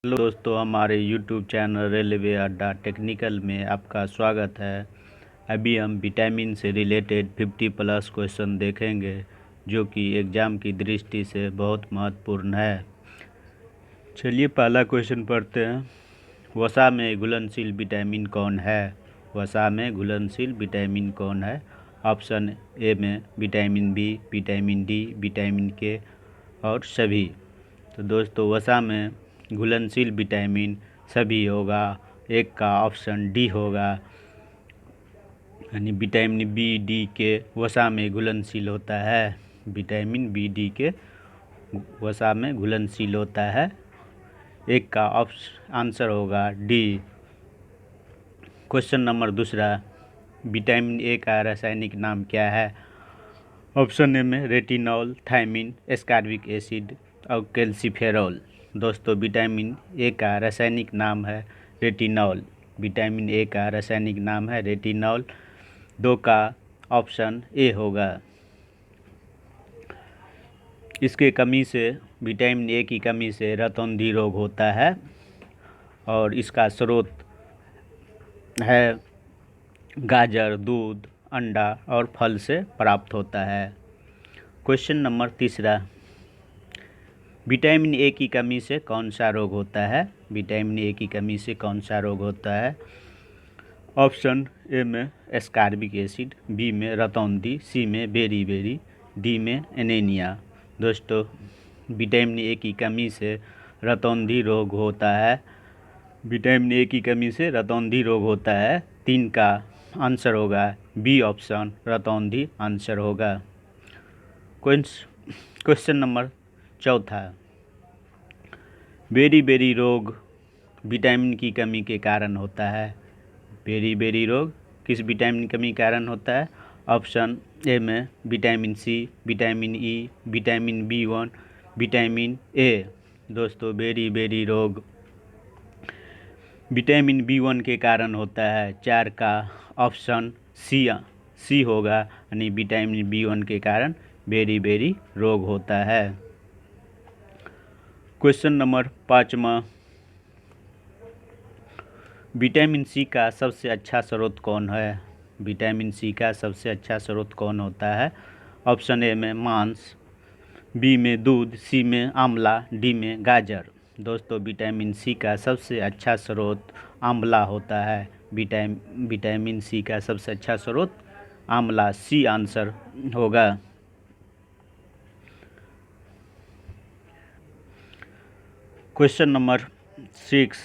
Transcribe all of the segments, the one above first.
Hello दोस्तों, हमारे YouTube channel railway अड्डा टेक्निकल में आपका स्वागत है। अभी हम विटामिन से रिलेटेड 50+ क्वेश्चन देखेंगे जो कि एग्ज़ाम की दृष्टि से बहुत महत्वपूर्ण है। चलिए पहला क्वेश्चन पढ़ते हैं। वसा में घुलनशील विटामिन कौन है? वसा में घुलनशील विटामिन कौन है? ऑप्शन ए में vitamin B, vitamin D, vitamin K और सभी। तो दोस्तों वसा में घुलनशील विटामिन सभी होगा। एक का ऑप्शन डी होगा, यानी विटामिन बी डी के वसा में घुलनशील होता है। विटामिन बी डी के वसा में घुलनशील होता है। एक का आंसर होगा डी। क्वेश्चन नंबर दूसरा, विटामिन ए का रासायनिक नाम क्या है? ऑप्शन ए में रेटिनॉल, थायमिन, एस्कॉर्बिक एसिड और कैल्सिफेरॉल। दोस्तों विटामिन ए का रासायनिक नाम है रेटिनॉल। विटामिन ए का रासायनिक नाम है रेटिनॉल। दो का ऑप्शन ए होगा। इसके कमी से, विटामिन ए की कमी से रतौंधी रोग होता है और इसका स्रोत है गाजर, दूध, अंडा और फल से प्राप्त होता है। क्वेश्चन नंबर तीसरा, विटामिन ए की कमी से कौन सा रोग होता है? विटामिन ए की कमी से कौन सा रोग होता है? ऑप्शन ए में एस्कॉर्बिक एसिड, बी में रतौंधी, सी में बेरी, डी में एनीमिया। दोस्तों विटामिन ए की कमी से रतौंधी रोग होता है। विटामिन ए की कमी से रतौंधी रोग होता है। 3 का आंसर होगा बी ऑप्शन, रतौंधी आंसर होगा। क्वेश्चन नंबर चौथा, बेरी रोग विटामिन की कमी के कारण होता है। बेरी रोग किस विटामिन की कमी के कारण होता है? ऑप्शन ए में vitamin C, vitamin E, vitamin B one, vitamin A. दोस्तों बेरी रोग विटामिन बी1 के कारण होता है। 4 का ऑप्शन सी होगा, यानी विटामिन बी1 के कारण बेरी रोग होता है। क्वेश्चन नंबर 5वां, विटामिन सी का सबसे अच्छा स्रोत कौन है? विटामिन सी का सबसे अच्छा स्रोत कौन होता है? ऑप्शन ए में मांस, बी में दूध, सी में आंवला, डी में गाजर। दोस्तों विटामिन सी का सबसे अच्छा स्रोत आंवला होता है। विटामिन सी का सबसे अच्छा स्रोत आंवला, सी आंसर होगा। क्वेश्चन नंबर 6,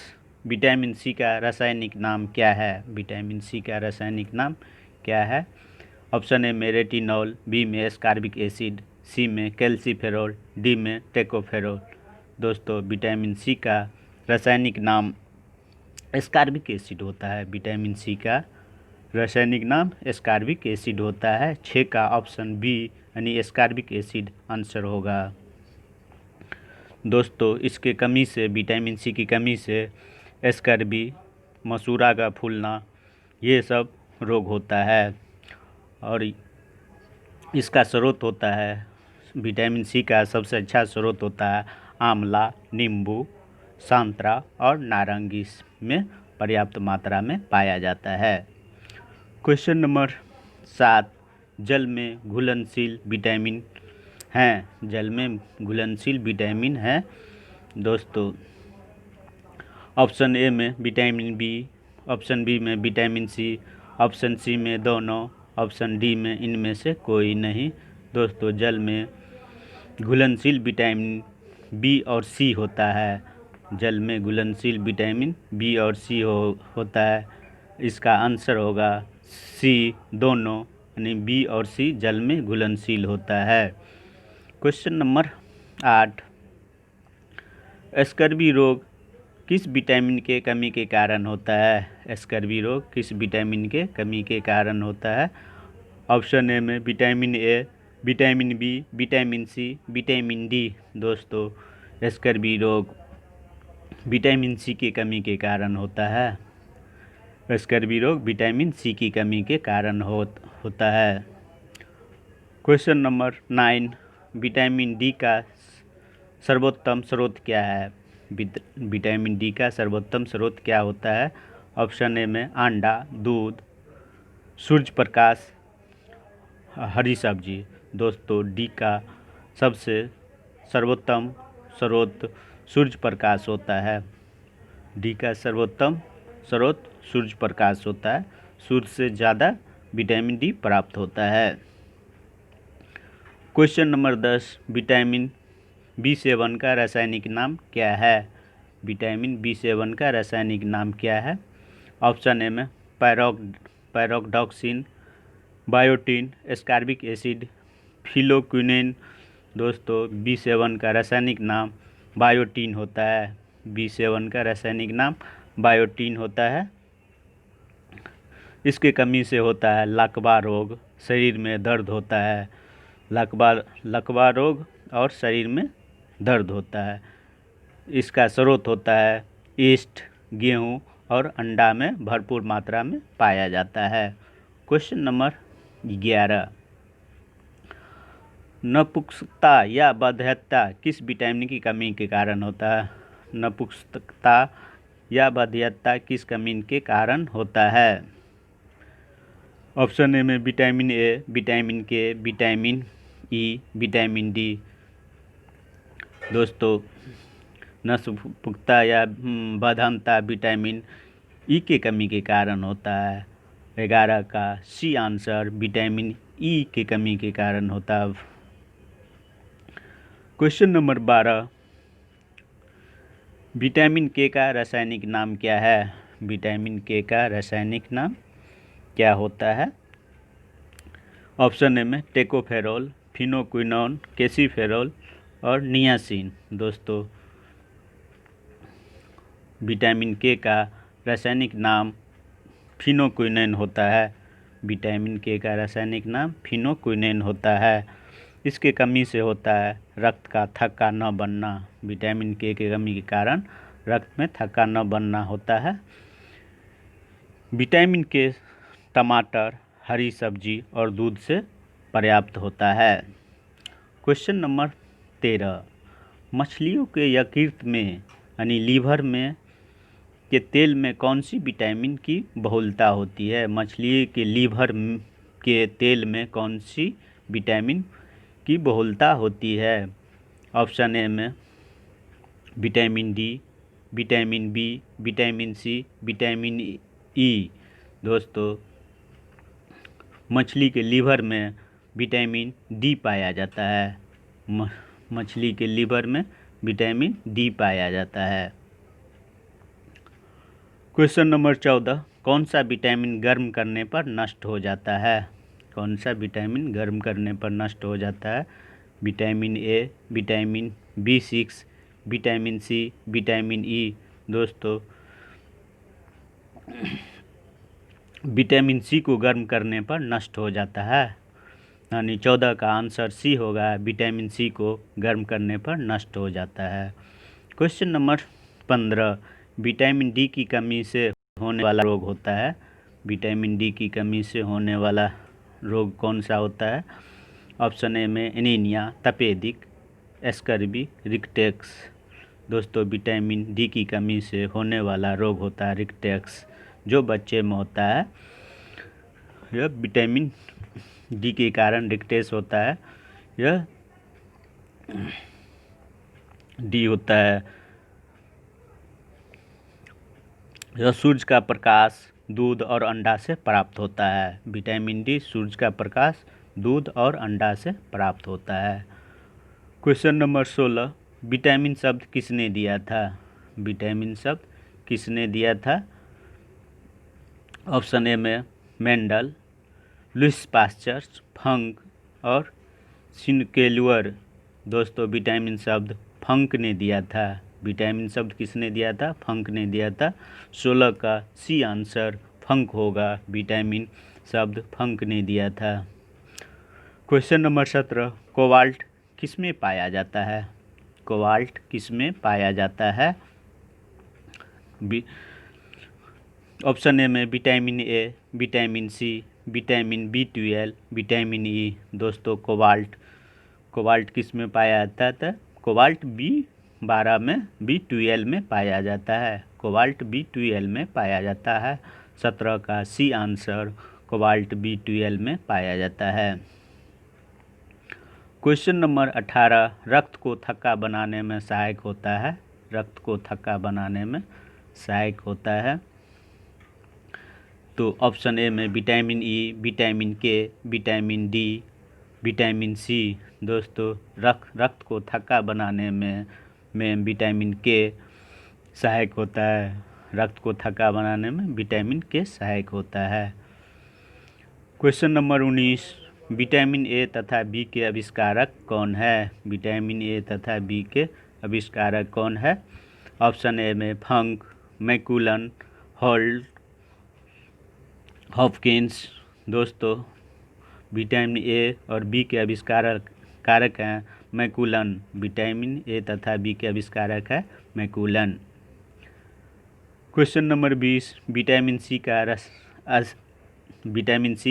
विटामिन सी का रासायनिक नाम क्या है? विटामिन सी का रासायनिक नाम क्या है? ऑप्शन ए में रेटिनॉल, बी में एस्कॉर्बिक एसिड, सी में कैल्सिफेरॉल, डी में टेकोफेरॉल। दोस्तों विटामिन सी का रासायनिक नाम एस्कॉर्बिक एसिड होता है। विटामिन सी का रासायनिक नाम एस्कॉर्बिक एसिड होता है। 6 का ऑप्शन बी, यानी एस्कॉर्बिक एसिड आंसर होगा। दोस्तों इसके कमी से, विटामिन सी की कमी से स्कर्वी, मसूड़ा का फूलना, ये सब रोग होता है। और इसका स्रोत होता है, विटामिन सी का सबसे अच्छा स्रोत होता है आंवला, नींबू, संतरा और नारंगी में पर्याप्त मात्रा में पाया जाता है। क्वेश्चन नंबर 7, जल में घुलनशील विटामिन हैं। जल में घुलनशील विटामिन है। दोस्तों ऑप्शन ए में विटामिन बी, ऑप्शन बी में विटामिन सी, ऑप्शन सी में दोनों, ऑप्शन डी में इनमें से कोई नहीं। दोस्तों जल में घुलनशील विटामिन बी और सी होता है। जल में घुलनशील विटामिन बी और सी होता है। इसका आंसर होगा सी, दोनों, यानी बी और सी जल में घुलनशील होता है। क्वेश्चन नंबर 8, स्कर्वी रोग किस विटामिन के कमी के कारण होता है? स्कर्वी रोग किस विटामिन के कमी के कारण होता है? ऑप्शन ए में vitamin A, vitamin B, vitamin C, vitamin D. दोस्तों स्कर्वी रोग विटामिन सी की कमी के कारण होता है। स्कर्वी रोग विटामिन सी की कमी के कारण होता है। क्वेश्चन नंबर 9, विटामिन डी का सर्वोत्तम स्रोत क्या है? विटामिन डी का सर्वोत्तम स्रोत क्या होता है? ऑप्शन ए में अंडा, दूध, सूर्य प्रकाश, हरी सब्जी। दोस्तों डी का सबसे सर्वोत्तम स्रोत सूर्य प्रकाश होता है। डी का सर्वोत्तम स्रोत सूर्य प्रकाश होता है। सूर्य से ज़्यादा विटामिन डी प्राप्त होता है। क्वेश्चन नंबर 10, विटामिन B7 का रासायनिक नाम क्या है? विटामिन B7 का रासायनिक नाम क्या है? ऑप्शन ए में पैरोक्सिन, बायोटिन, एस्कॉर्बिक एसिड, फिलोक्विनिन। दोस्तों B7 का रासायनिक नाम बायोटिन होता है। B7 का रासायनिक नाम बायोटिन होता है। इसके कमी से होता है लकवा रोग, शरीर में दर्द होता है। लकवा रोग और शरीर में दर्द होता है। इसका स्रोत होता है ईस्ट, गेहूँ और अंडा में भरपूर मात्रा में पाया जाता है। क्वेश्चन नंबर 11, नपुंसकता या बाध्यता किस विटामिन की कमी के कारण होता है? नपुंसकता या बाध्यता किस कमी के कारण होता है? ऑप्शन ए में विटामिन ए, विटामिन के, विटामिन ई, विटामिन डी। दोस्तों नपुंसकता या बाध्यता विटामिन ई के कमी के कारण होता है। 11 का सी आंसर विटामिन ई की कमी के कारण होता है। क्वेश्चन नंबर 12, विटामिन के का रासायनिक नाम क्या है? विटामिन के का रासायनिक नाम क्या होता है? ऑप्शन ए में टेकोफेरोल, फिनोक्विनोन, कैल्सिफेरॉल और नियासिन। दोस्तों विटामिन के का रासायनिक नाम फिनोक्विनोन होता है। विटामिन के का रासायनिक नाम फिनोक्विनोन होता है। इसके कमी से होता है रक्त का थक्का न बनना। विटामिन के की कमी के कारण रक्त में थक्का न बनना होता है। विटामिन के टमाटर, हरी सब्जी और दूध से पर्याप्त होता है। क्वेश्चन नंबर 13, मछलियों के यकृत में यानी लीवर में के तेल में कौन सी विटामिन की बहुलता होती है? मछली के लीवर के तेल में कौन सी विटामिन की बहुलता होती है? ऑप्शन ए में vitamin D, vitamin B, vitamin C, vitamin E. दोस्तों मछली के लीवर में विटामिन डी पाया जाता है। मछली के लीवर में विटामिन डी पाया जाता है। क्वेश्चन नंबर 14, कौन सा विटामिन गर्म करने पर नष्ट हो जाता है? कौन सा विटामिन गर्म करने पर नष्ट हो जाता है? Vitamin A, vitamin B6, vitamin C, vitamin E. दोस्तों विटामिन सी को गर्म करने पर नष्ट हो जाता है, यानी 14 का आंसर सी होगा। विटामिन सी को गर्म करने पर नष्ट हो जाता है। क्वेश्चन नंबर 15, विटामिन डी की कमी से होने वाला रोग होता है। विटामिन डी की कमी से होने वाला रोग कौन सा होता है? ऑप्शन ए में एनीमिया, तपेदिक, स्कर्वी, रिकेट्स। दोस्तों विटामिन डी की कमी से होने वाला रोग होता है रिकेट्स, जो बच्चे में होता है। यह विटामिन डी के कारण रिकेट्स होता है। यह डी होता है, यह सूरज का प्रकाश, दूध और अंडा से प्राप्त होता है। विटामिन डी सूरज का प्रकाश, दूध और अंडा से प्राप्त होता है। क्वेश्चन नंबर 16, विटामिन शब्द किसने दिया था? विटामिन शब्द किसने दिया था? ऑप्शन ए में मेंडल, लुईस पास्चर, फंक और सिनकेल्वर। दोस्तों विटामिन शब्द फंक ने दिया था। विटामिन शब्द किसने दिया था? फंक ने दिया था। 16 का सी आंसर फंक होगा। विटामिन शब्द फंक ने दिया था। क्वेश्चन नंबर 17, कोबाल्ट किस में पाया जाता है? कोबाल्ट किस में पाया जाता है? ऑप्शन ए में vitamin A, vitamin C, vitamin B12, vitamin E. दोस्तों कोबाल्ट किस में पाया जाता था? कोबाल्ट 12 में B12 में पाया जाता है, कोबाल्ट B12 में पाया जाता है। 17 का सी आंसर कोबाल्ट B12 में पाया जाता है। क्वेश्चन नंबर 18, रक्त को थक्का बनाने में सहायक होता है। रक्त को थक्का बनाने में सहायक होता है। तो ऑप्शन ए में विटामिन ई, विटामिन के, विटामिन डी, विटामिन सी। दोस्तों रक्त को थक्का बनाने में विटामिन के सहायक होता है। रक्त को थक्का बनाने में विटामिन के सहायक होता है। क्वेश्चन नंबर 19, विटामिन ए तथा बी के आविष्कारक कौन है। विटामिन ए तथा बी के आविष्कारक कौन है। ऑप्शन ए में फंक, मैकुलन, होल्ट, हॉपकिंस। दोस्तों विटामिन ए और बी के कारक हैं मैकुलन। विटामिन ए तथा बी के आविष्कारक है मैकुलन। क्वेश्चन नंबर 20, विटामिन सी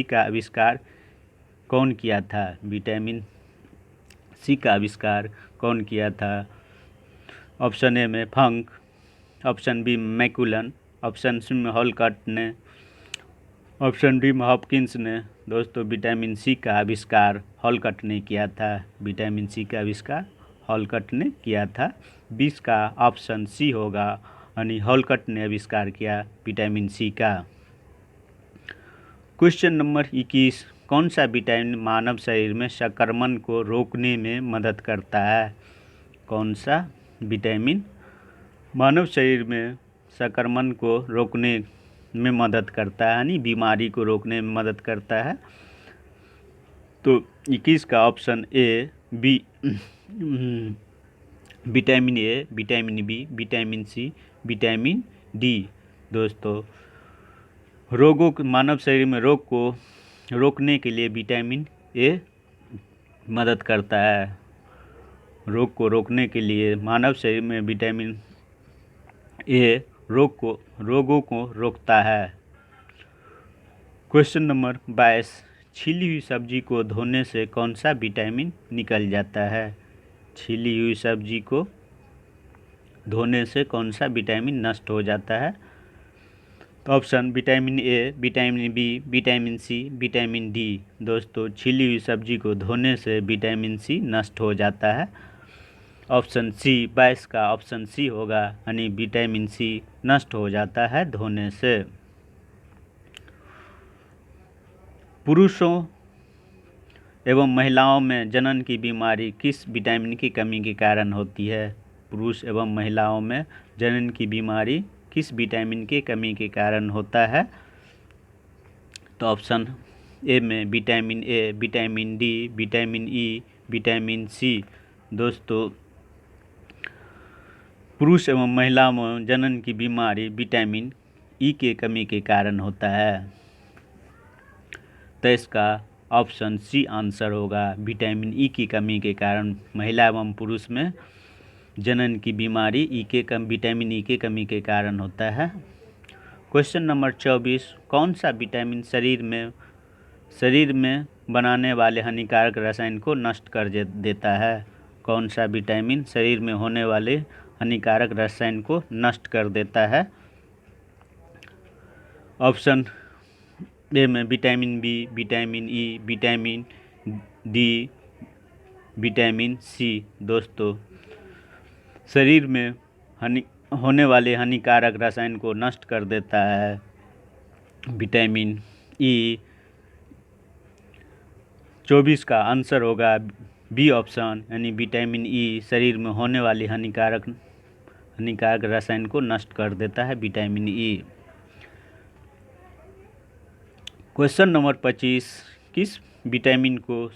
का आविष्कार कौन किया था। विटामिन सी का आविष्कार कौन किया था। ऑप्शन ए में फंक, ऑप्शन बी मैकुलन, ऑप्शन सी में हॉलकट ने, ऑप्शन डी में हॉपकिंस ने। दोस्तों विटामिन सी का आविष्कार हॉलकट ने किया था। विटामिन सी का आविष्कार हॉलकट ने किया था। 20 का ऑप्शन सी होगा, यानी हॉलकट ने आविष्कार किया विटामिन सी का। क्वेश्चन नंबर 21, कौन सा विटामिन मानव शरीर में संक्रमण को रोकने में मदद करता है। कौन सा विटामिन मानव शरीर में संक्रमण को रोकने में मदद करता है, यानी बीमारी को रोकने में मदद करता है। तो 21 का option A B vitamin A, vitamin B, vitamin C, vitamin D. दोस्तों मानव शरीर में रोग को रोकने के लिए विटामिन ए मदद करता है। रोग को रोकने के लिए मानव शरीर में विटामिन ए रोगों को रोकता है। क्वेश्चन नंबर 22, छिली हुई सब्जी को धोने से कौन सा विटामिन निकल जाता है। छिली हुई सब्जी को धोने से कौन सा विटामिन नष्ट हो जाता है। तो option vitamin A, vitamin B, vitamin C, vitamin D. दोस्तों छिली हुई सब्जी को धोने से विटामिन सी नष्ट हो जाता है। ऑप्शन सी 22 का ऑप्शन सी होगा, यानी विटामिन सी नष्ट हो जाता है धोने से। पुरुषों एवं महिलाओं में जनन की बीमारी किस विटामिन की कमी के कारण होती है। पुरुष एवं महिलाओं में जनन की बीमारी किस विटामिन की कमी के कारण होता है। तो ऑप्शन ए में vitamin A, vitamin D, vitamin E, vitamin C. दोस्तों पुरुष एवं महिलाओं में जनन की बीमारी विटामिन ई के कमी के कारण होता है। तो इसका ऑप्शन सी आंसर होगा, विटामिन ई की कमी के कारण महिला एवं पुरुष में जनन की बीमारी विटामिन ई के कमी के कारण होता है। क्वेश्चन नंबर 24, कौन सा विटामिन शरीर में बनाने वाले हानिकारक रसायन को नष्ट कर देता है। कौन सा विटामिन शरीर में होने वाले हानिकारक रसायन को नष्ट कर देता है। ऑप्शन ए में vitamin B, vitamin E, vitamin D, vitamin C. दोस्तों शरीर में होने वाले हानिकारक रसायन को नष्ट कर देता है विटामिन ई। 24 का आंसर होगा बी ऑप्शन, यानी विटामिन ई शरीर में होने वाली हानिकारक रसायन को नष्ट कर देता है विटामिन ई। क्वेश्चन नंबर 25, किस विटामिन को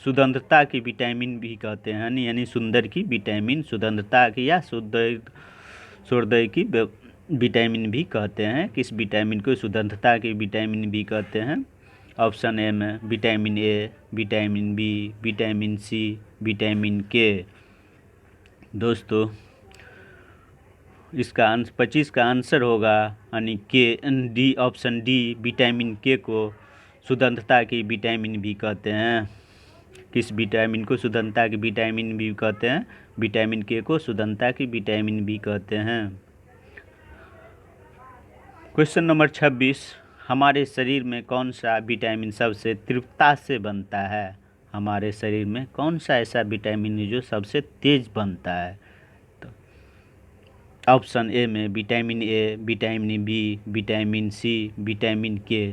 सुगंधता की विटामिन भी कहते हैं, यानी सुंदर की विटामिन, सुगंधता की या सौंदर्य की विटामिन भी कहते हैं। किस विटामिन को सुगंधता की विटामिन भी कहते हैं। ऑप्शन ए में vitamin A, vitamin B, vitamin C, vitamin K. दोस्तों इसका 25 का आंसर होगा, यानी के डी, ऑप्शन डी विटामिन के को सुगंधता की विटामिन भी कहते हैं। किस विटामिन को सुगंधता की विटामिन भी कहते हैं। विटामिन के को शुद्धता की विटामिन बी कहते हैं। क्वेश्चन नंबर 26, हमारे शरीर में कौन सा विटामिन सबसे तीव्रता से बनता है? हमारे शरीर में कौन सा ऐसा विटामिन है जो सबसे तेज बनता है? तो ऑप्शन ए में vitamin A, vitamin B, vitamin C, vitamin K.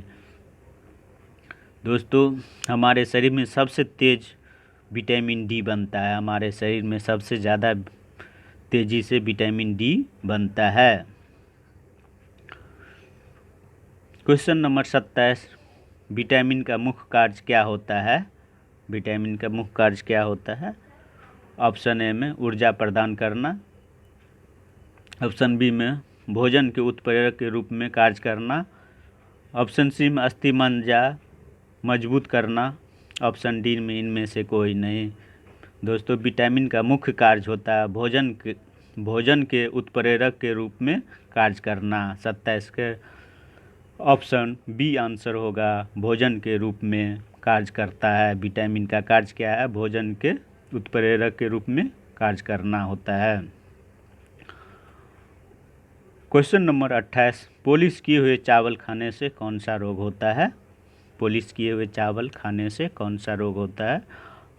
दोस्तों, हमारे शरीर में सबसे तेज विटामिन डी बनता है। हमारे शरीर में सबसे ज़्यादा तेज़ी से विटामिन डी बनता है। क्वेश्चन नंबर 27, विटामिन का मुख्य कार्य क्या होता है? विटामिन का मुख्य कार्य क्या होता है? ऑप्शन ए में ऊर्जा प्रदान करना, ऑप्शन बी में भोजन के उत्प्रेरक के रूप में कार्य करना, ऑप्शन सी में अस्थि मज्जा मजबूत करना, ऑप्शन डी में इनमें से कोई नहीं। दोस्तों, विटामिन का मुख्य कार्य होता है भोजन के उत्प्रेरक के रूप में कार्य करना। 27 के ऑप्शन बी आंसर होगा, भोजन के रूप में कार्य करता है। विटामिन का कार्य क्या है? भोजन के उत्प्रेरक के रूप में कार्य करना होता है। क्वेश्चन नंबर 28, पॉलिश किए हुए चावल खाने से कौन सा रोग होता है? पॉलिश किए हुए चावल खाने से कौन सा रोग होता है?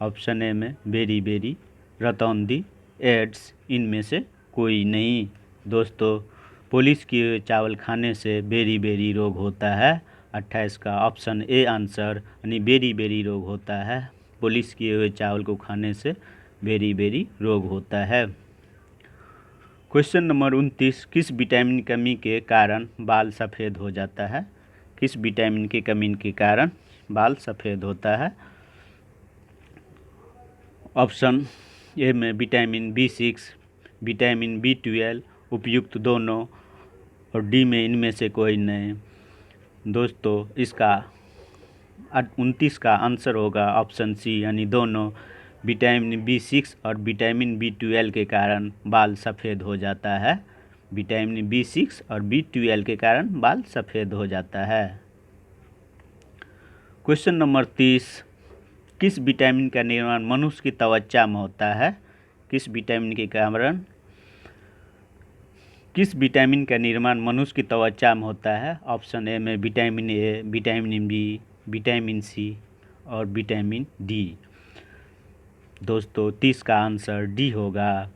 ऑप्शन ए में बेरी, रतौंधी, एड्स, इनमें से कोई नहीं। दोस्तों, पॉलिश किए हुए चावल खाने से बेरी रोग होता है। 28 का ऑप्शन ए आंसर यानी बेरी रोग होता है। पॉलिश किए हुए चावल को खाने से बेरी रोग होता है। क्वेश्चन नंबर 29, किस विटामिन कमी के कारण बाल सफ़ेद हो जाता है? किस विटामिन की कमी के कारण बाल सफ़ेद होता है? ऑप्शन ए में विटामिन B6, विटामिन B12, उपयुक्त दोनों, और डी में इनमें से कोई नहीं। दोस्तों, इसका 29 का आंसर होगा ऑप्शन सी यानी दोनों। विटामिन B6 और विटामिन B12 के कारण बाल सफ़ेद हो जाता है। विटामिन B6 और B12 के कारण बाल सफ़ेद हो जाता है। क्वेश्चन नंबर 30, किस विटामिन का निर्माण मनुष्य की त्वचा में होता है? किस विटामिन के कारण किस विटामिन का निर्माण मनुष्य की त्वचा में होता है? ऑप्शन ए में vitamin A, vitamin B, vitamin C और विटामिन डी। दोस्तों, 30 का आंसर डी होगा।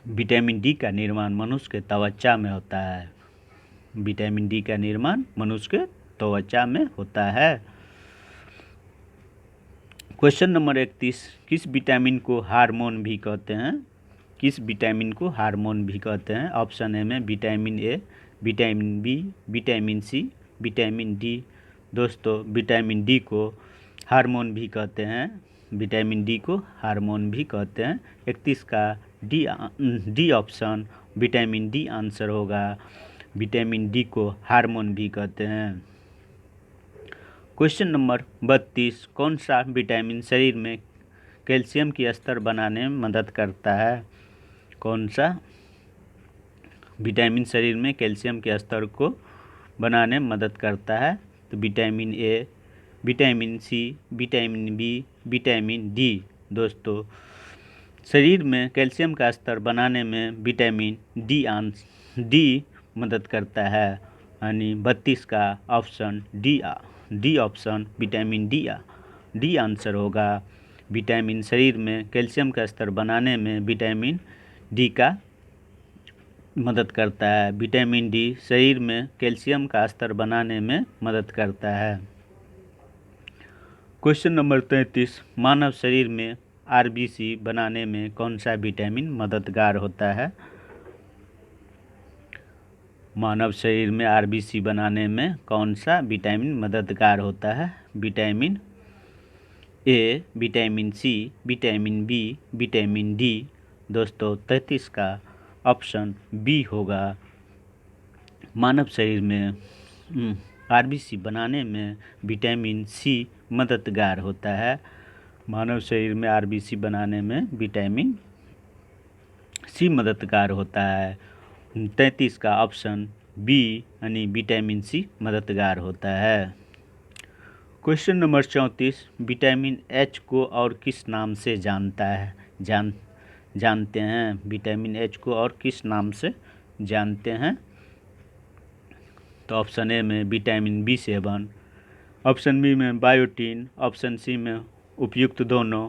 विटामिन डी का निर्माण मनुष्य के त्वचा में होता है। विटामिन डी का निर्माण मनुष्य के त्वचा में होता है। क्वेश्चन नंबर 31, किस विटामिन को हार्मोन भी कहते हैं? किस विटामिन को हार्मोन भी कहते हैं? ऑप्शन ए में vitamin A, vitamin B, vitamin C, vitamin D. दोस्तों, विटामिन डी को हार्मोन भी कहते हैं। विटामिन डी को हार्मोन भी कहते हैं। 31 का D option vitamin D answer होगा। विटामिन डी को हार्मोन भी कहते हैं। क्वेश्चन नंबर 32, कौन सा विटामिन शरीर में कैल्शियम की स्तर बनाने में मदद करता है? कौन सा विटामिन शरीर में कैल्शियम के स्तर को बनाने में मदद करता है? तो vitamin A, vitamin C, vitamin B, vitamin D. दोस्तों, शरीर में कैल्शियम का स्तर बनाने में विटामिन डी मदद करता है। यानी 32 का option D option vitamin D answer होगा। विटामिन शरीर में कैल्शियम का स्तर बनाने में विटामिन डी का मदद करता है। विटामिन डी शरीर में कैल्शियम का स्तर बनाने में मदद करता है। क्वेश्चन नंबर 33, मानव शरीर में आरबीसी बनाने में कौन सा विटामिन मददगार होता है? मानव शरीर में आरबीसी बनाने में कौन सा विटामिन मददगार होता है? Vitamin A, vitamin C, vitamin B, vitamin D. दोस्तों, 33 का ऑप्शन बी होगा। मानव शरीर में आरबीसी बनाने में विटामिन सी मददगार होता है। मानव शरीर में आरबीसी बनाने में विटामिन सी मददगार होता है। 33 का ऑप्शन बी यानी विटामिन सी मददगार होता है। क्वेश्चन नंबर 34, विटामिन एच को और किस नाम से जानते हैं? विटामिन एच को और किस नाम से जानते हैं? तो ऑप्शन ए में विटामिन B7, ऑप्शन बी में बायोटीन, ऑप्शन सी में उपयुक्त दोनों,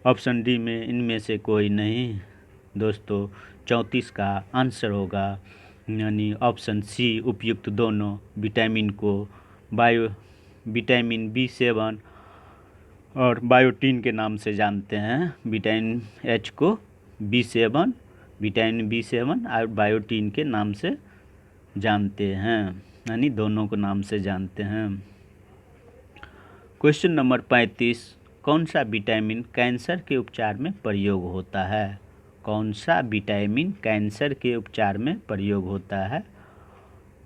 ऑप्शन डी में इनमें से कोई नहीं। दोस्तों 34 का आंसर होगा यानी ऑप्शन सी उपयुक्त दोनों। विटामिन B7 और बायोटीन के नाम से जानते हैं। विटामिन एच को विटामिन B7 और बायोटीन के नाम से जानते हैं, यानी दोनों को नाम से जानते हैं। क्वेश्चन नंबर 35, कौन सा विटामिन कैंसर के उपचार में प्रयोग होता है? कौन सा विटामिन कैंसर के उपचार में प्रयोग होता है?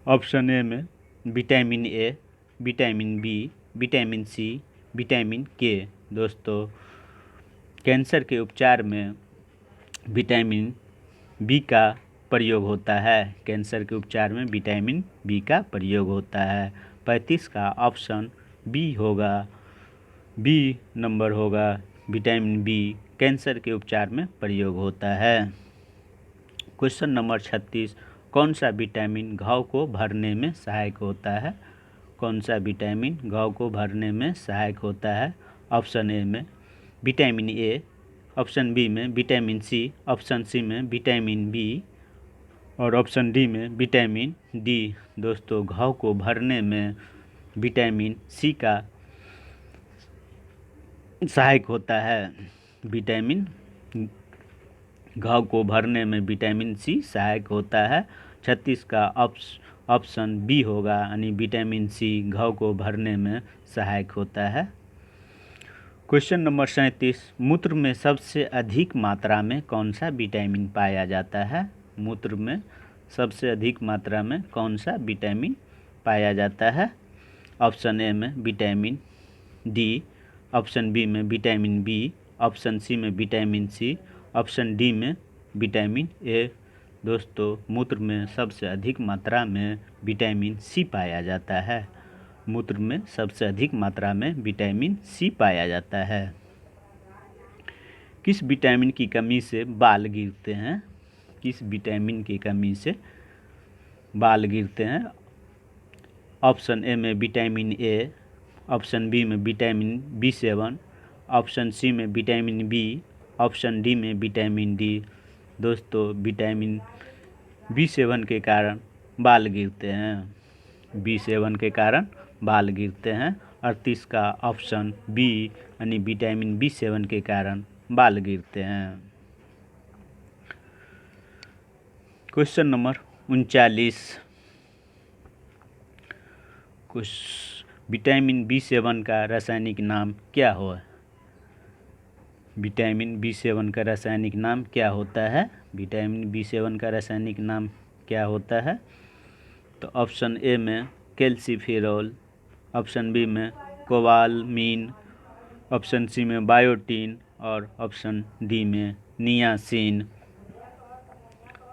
ऑप्शन ए में vitamin A, vitamin B, vitamin C, vitamin K. दोस्तों कैंसर के उपचार में विटामिन बी का प्रयोग होता है। कैंसर के उपचार में विटामिन बी का प्रयोग होता है। 35 का ऑप्शन बी होगा, बी नंबर होगा। विटामिन बी कैंसर के उपचार में प्रयोग होता है। क्वेश्चन नंबर 36, कौन सा विटामिन घाव को भरने में सहायक होता है? कौन सा विटामिन घाव को भरने में सहायक होता है? ऑप्शन ए में विटामिन ए, ऑप्शन बी में विटामिन सी, ऑप्शन सी में विटामिन बी और ऑप्शन डी में विटामिन डी। दोस्तों घाव को भरने में विटामिन सी का सहायक होता है। विटामिन घाव को भरने में विटामिन सी सहायक होता है। 36 का ऑप्शन बी होगा, यानी विटामिन सी घाव को भरने में सहायक होता है। क्वेश्चन नंबर 37, मूत्र में सबसे अधिक मात्रा में कौन सा विटामिन पाया जाता है? मूत्र में सबसे अधिक मात्रा में कौन सा विटामिन पाया जाता है? ऑप्शन ए में विटामिन डी, ऑप्शन बी में विटामिन बी, ऑप्शन सी में विटामिन सी, ऑप्शन डी में विटामिन ए। दोस्तों मूत्र में सबसे अधिक मात्रा में विटामिन सी पाया जाता है। मूत्र में सबसे अधिक मात्रा में विटामिन सी पाया जाता है। किस विटामिन की कमी से बाल गिरते हैं? किस विटामिन की कमी से बाल गिरते हैं? ऑप्शन ए में विटामिन ए, ऑप्शन बी में विटामिन B7, ऑप्शन सी में विटामिन बी, ऑप्शन डी में विटामिन डी। दोस्तों विटामिन B7 के कारण बाल गिरते हैं। B7 के कारण बाल गिरते हैं। 38 का ऑप्शन बी, यानी विटामिन B7 के कारण बाल गिरते हैं। क्वेश्चन नंबर 39, विटामिन B7 का रासायनिक नाम क्या हो? विटामिन B7 का रासायनिक नाम क्या होता है? विटामिन B7 का रासायनिक नाम क्या होता है? तो ऑप्शन ए में कैल्सीफेरॉल, ऑप्शन बी में कोबालमीन, ऑप्शन सी में बायोटीन और ऑप्शन डी में नियासिन।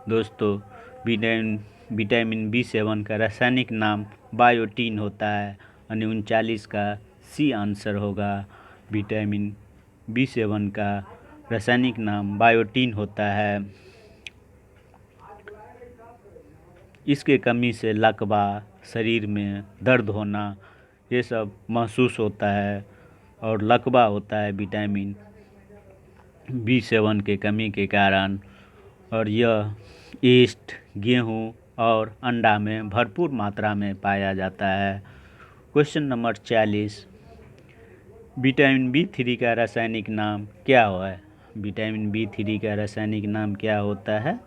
दोस्तों विटामिन B7 का रासायनिक नाम बायोटीन होता है, यानी 39 का सी आंसर होगा। विटामिन B7 का रासायनिक नाम बायोटीन होता है। इसके कमी से लकवा, शरीर में दर्द होना, ये सब महसूस होता है और लकवा होता है विटामिन B7 के कमी के कारण। और यह ईस्ट, गेहूँ और अंडा में भरपूर मात्रा में पाया जाता है। क्वेश्चन नंबर 40, विटामिन B3 का रासायनिक नाम क्या है? विटामिन B3 का रासायनिक नाम क्या होता है?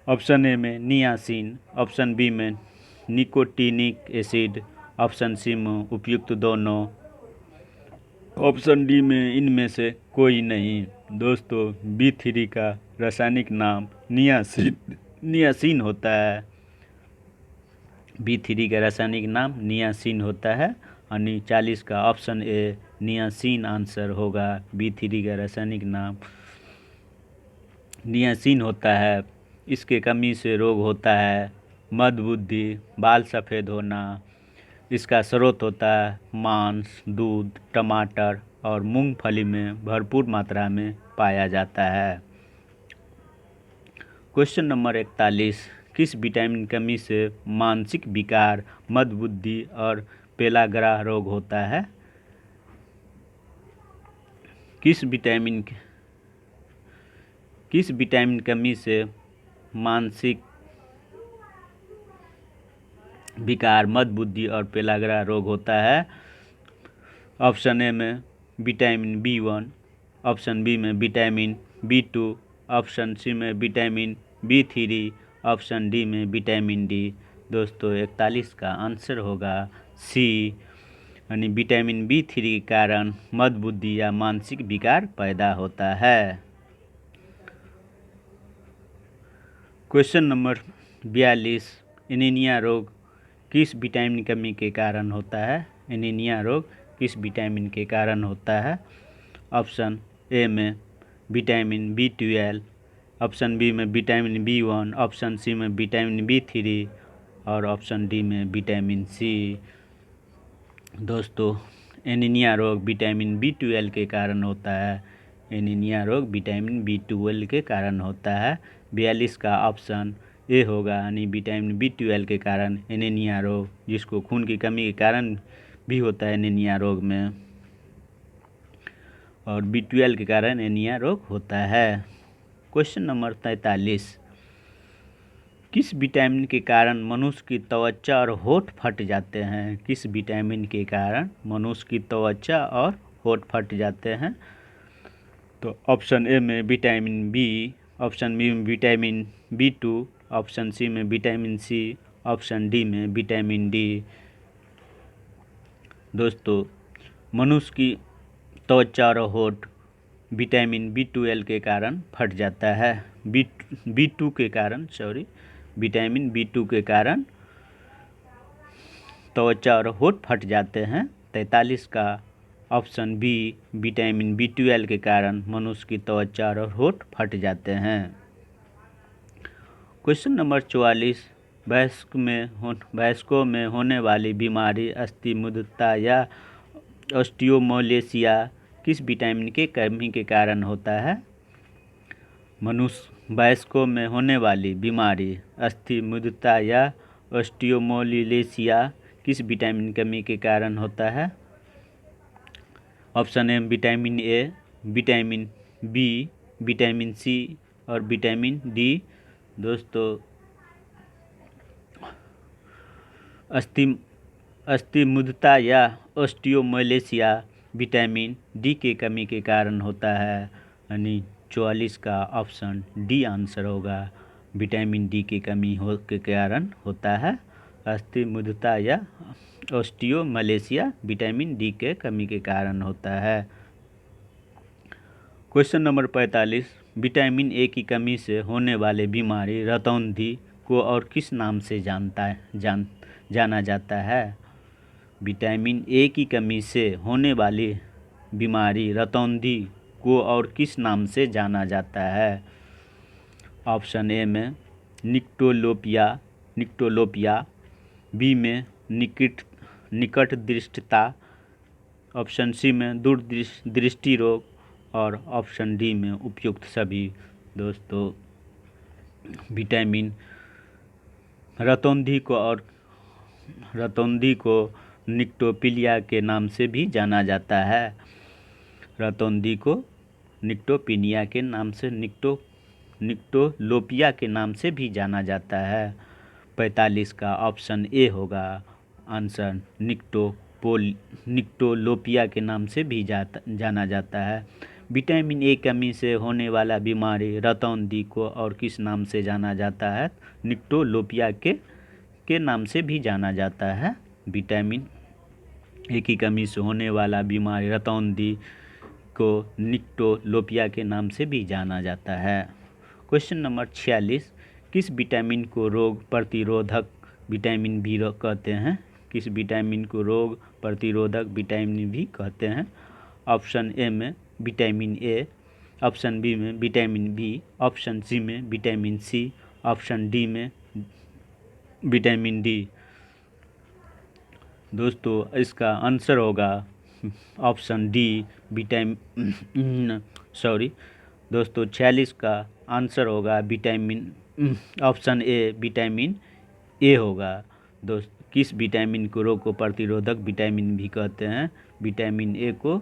ऑप्शन ए में नियासिन, ऑप्शन बी में निकोटीनिक एसिड, ऑप्शन सी में उपयुक्त दोनों, ऑप्शन डी में इनमें से कोई नहीं। दोस्तों B3 का रासायनिक नाम नियासिन होता है। B3 का रासायनिक नाम नियासिन होता है, यानी 40 का ऑप्शन ए नियासिन आंसर होगा। B3 का रासायनिक नाम नियासिन होता है। इसके कमी से रोग होता है मंदबुद्धि, बाल सफ़ेद होना। इसका स्रोत होता है मांस, दूध, टमाटर और मूंगफली में भरपूर मात्रा में पाया जाता है। क्वेश्चन नंबर 41, किस विटामिन कमी से मानसिक विकार, मंदबुद्धि और पेलाग्रह रोग होता है? किस विटामिन कमी से मानसिक विकार, मंदबुद्धि और पेलाग्रह रोग होता है? ऑप्शन ए में विटामिन B1, ऑप्शन बी में विटामिन B2, ऑप्शन सी में विटामिन B3, ऑप्शन डी में विटामिन डी। दोस्तों 41 का आंसर होगा सी, यानी विटामिन B3 के कारण मंदबुद्धि या मानसिक विकार पैदा होता है। क्वेश्चन नंबर 42, एनीमिया रोग किस विटामिन कमी के कारण होता है? एनीमिया रोग किस विटामिन के कारण होता है? ऑप्शन ए में विटामिन B12, ऑप्शन बी में विटामिन B1, ऑप्शन सी में विटामिन B3 और ऑप्शन डी में विटामिन सी। दोस्तों एनीमिया रोग विटामिन B12 के कारण होता है। एनीमिया रोग विटामिन B12 के कारण होता है। 42 का ऑप्शन ए होगा, यानी विटामिन B12 के कारण एनीमिया रोग, जिसको खून की कमी के कारण भी होता है एनीमिया रोग में, और B12 के कारण एनीमिया रोग होता है। क्वेश्चन नंबर 43, किस विटामिन के कारण मनुष्य की त्वचा और होठ फट जाते हैं? किस विटामिन के कारण मनुष्य की त्वचा और होठ फट जाते हैं? तो ऑप्शन ए में विटामिन बी, ऑप्शन बी में विटामिन B2, ऑप्शन सी में विटामिन सी, ऑप्शन डी में विटामिन डी। दोस्तों मनुष्य की त्वचा और होठ विटामिन B12 के कारण फट जाता है। B2 के कारण, विटामिन B2 के कारण त्वचा और होठ फट जाते हैं। 43 का ऑप्शन बी, विटामिन B12 के कारण मनुष्य की त्वचा और होठ फट जाते हैं। क्वेश्चन नंबर 44, वयस्कों में होने वाली बीमारी अस्थिमज्जता या ऑस्टियोमालेशिया किस विटामिन के कमी के कारण होता है? वयस्कों में होने वाली बीमारी अस्थिमज्जता या ऑस्टियोमालेशिया किस विटामिन कमी के कारण होता है? Option A vitamin A, vitamin B, vitamin C और विटामिन डी। दोस्तों अस्थिमज्जता या ऑस्टियोमालेशिया विटामिन डी के कमी के कारण होता है, यानी 44 का ऑप्शन डी आंसर होगा। विटामिन डी की कमी के कारण होता है अस्थिमज्जता या ऑस्टियोमालेशिया, विटामिन डी के कमी के कारण होता है। क्वेश्चन नंबर 45, विटामिन ए की कमी से होने वाले बीमारी रतौंधी को और किस नाम से जाना जाता है? विटामिन ए की कमी से होने वाली बीमारी रतौंधी को और किस नाम से जाना जाता है? ऑप्शन ए में निक्टोलोपिया, बी में निकट दृष्टता, ऑप्शन सी में दूरदृष्टि रोग और ऑप्शन डी में उपयुक्त सभी। दोस्तों विटामिन रतौंधी को निक्टोपिलिया के नाम से भी जाना जाता है। रतौंधी को निक्टोपिनिया के नाम से, निक्टोलोपिया के नाम से भी जाना जाता है। 45 का ऑप्शन ए होगा आंसर, निक्टोलोपिया के नाम से भी जाना जाता है। विटामिन ए कमी से होने वाला बीमारी रतौंधी को और किस नाम से जाना जाता है? निक्टोलोपिया के नाम से भी जाना जाता है। विटामिन ए की कमी से होने वाला बीमारी रतौंधी को निक्टोलोपिया के नाम से भी जाना जाता है। क्वेश्चन नंबर 46, किस विटामिन को रोग प्रतिरोधक विटामिन भी कहते हैं? किस विटामिन को रोग प्रतिरोधक विटामिन भी कहते हैं? ऑप्शन ए में विटामिन ए, ऑप्शन बी में विटामिन बी, ऑप्शन सी में विटामिन सी, ऑप्शन डी में विटामिन डी। दोस्तों इसका आंसर होगा ऑप्शन डी, दोस्तों 46 का आंसर होगा विटामिन ऑप्शन ए विटामिन ए होगा। दोस्त किस विटामिन को रोग को प्रतिरोधक विटामिन भी कहते हैं? विटामिन ए को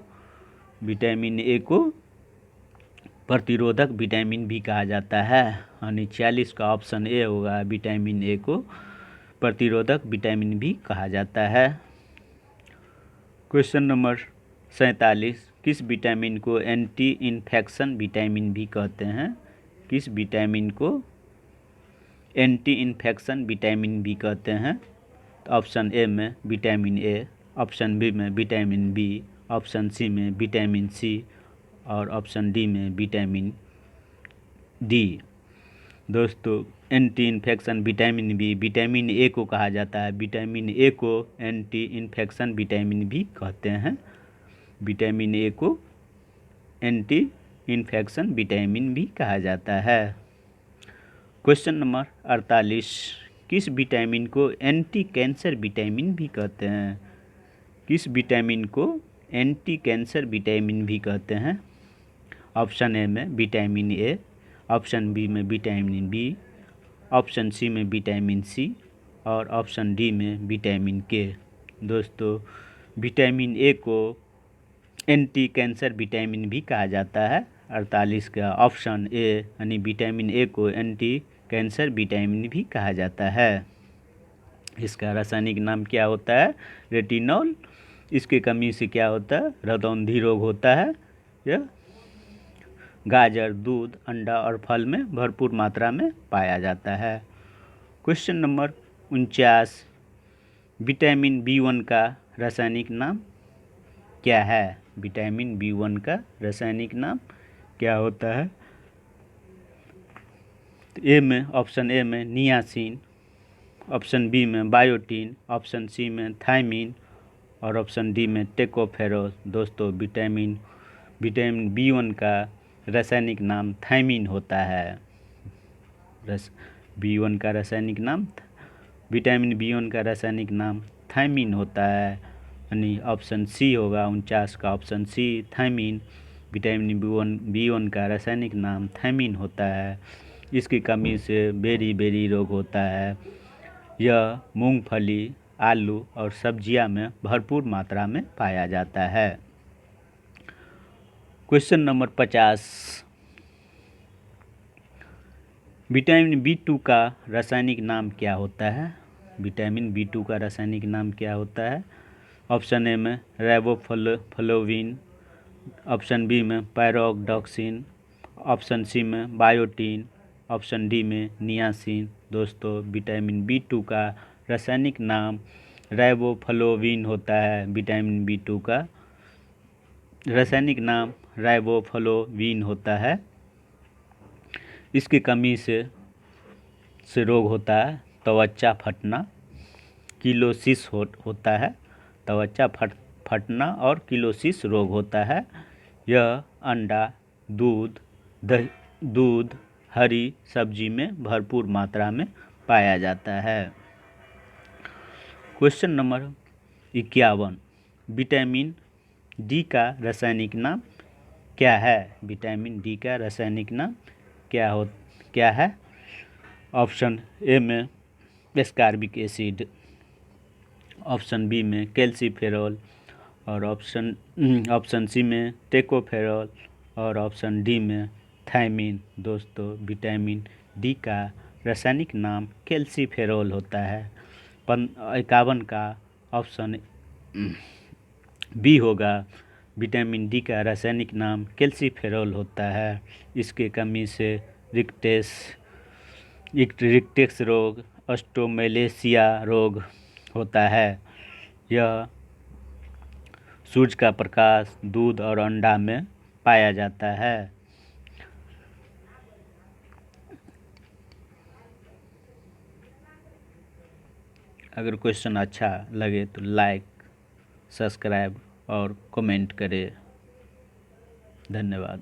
प्रतिरोधक विटामिन भी कहा जाता है। यानी 46 का ऑप्शन ए होगा, विटामिन ए को प्रतिरोधक विटामिन भी कहा जाता है। क्वेश्चन नंबर 47, किस विटामिन को एंटी इन्फेक्शन विटामिन भी कहते हैं? किस विटामिन को एंटी इन्फेक्शन विटामिन भी कहते हैं? ऑप्शन ए में विटामिन ए, ऑप्शन बी में विटामिन बी, ऑप्शन सी में विटामिन सी और ऑप्शन डी में विटामिन डी। दोस्तों anti infection vitamin B vitamin A को कहा जाता है। विटामिन ए को एंटी इन्फेक्शन विटामिन भी कहते हैं। विटामिन ए को एंटी इन्फेक्शन विटामिन भी कहा जाता है। क्वेश्चन नंबर 48, किस विटामिन को एंटी कैंसर विटामिन भी कहते हैं? किस विटामिन को एंटी कैंसर विटामिन भी कहते हैं? ऑप्शन ए में विटामिन ए, ऑप्शन बी में विटामिन बी, ऑप्शन सी में विटामिन सी और ऑप्शन डी में विटामिन के। दोस्तों विटामिन ए को एंटी कैंसर विटामिन भी कहा जाता है। 48 का ऑप्शन ए यानी विटामिन ए को एंटी कैंसर विटामिन भी कहा जाता है। इसका रासायनिक नाम क्या होता है? रेटिनॉल। इसकी कमी से क्या होता है? रतौंधी रोग होता है। यह गाजर, दूध, अंडा और फल में भरपूर मात्रा में पाया जाता है। क्वेश्चन नंबर 49, विटामिन बी1 का रासायनिक नाम क्या है? विटामिन बी1 का रासायनिक नाम क्या होता है? ए में ऑप्शन ए में नियासिन, ऑप्शन बी में बायोटीन, ऑप्शन सी में थायमीन और ऑप्शन डी में टेकोफेरोल। दोस्तों विटामिन बी1 का रासायनिक नाम थायमीन होता है। बी1 का रासायनिक नाम विटामिन बी1 का रासायनिक नाम थायमीन होता है। यानी ऑप्शन सी होगा 49 का option C thiamine. Vitamin B one का रासायनिक नाम थायमीन होता है। इसकी कमी से बेरी रोग होता है। यह मूंगफली, आलू और सब्जियां में भरपूर मात्रा में पाया जाता है। क्वेश्चन नंबर 50, विटामिन बी2 का रासायनिक नाम क्या होता है? विटामिन बी2 का रासायनिक नाम क्या होता है? ऑप्शन ए में राइबोफ्लाविन, ऑप्शन बी में पैरोक्साइन, ऑप्शन सी में बायोटीन, ऑप्शन डी में नियासिन। दोस्तों विटामिन बी2 का रासायनिक नाम राइबोफ्लाविन होता है। विटामिन बी2 का रासायनिक नाम राइबोफ्लाविन होता है। इसकी कमी से रोग होता है त्वचा फटना, किलोसिस होता है। त्वचा फटना और किलोसिस रोग होता है। यह अंडा, दूध, हरी सब्जी में भरपूर मात्रा में पाया जाता है। क्वेश्चन नंबर 51, विटामिन डी का रासायनिक नाम क्या है? विटामिन डी का रासायनिक नाम क्या है? ऑप्शन ए में एस्कॉर्बिक एसिड, ऑप्शन बी में कैल्सीफेरॉल और ऑप्शन सी में टेकोफेरॉल और ऑप्शन डी में थायमीन। दोस्तों विटामिन डी का रासायनिक नाम कैल्सीफेरॉल होता है। 51 का ऑप्शन बी होगा। विटामिन डी का रासायनिक नाम कैल्सीफेरॉल होता है। इसके कमी से रिक्टेक्स रोग, ऑस्टियोमेलेसिया रोग होता है। यह सूरज का प्रकाश, दूध और अंडा में पाया जाता है। अगर क्वेश्चन अच्छा लगे तो लाइक, सब्सक्राइब और कमेंट करें। धन्यवाद।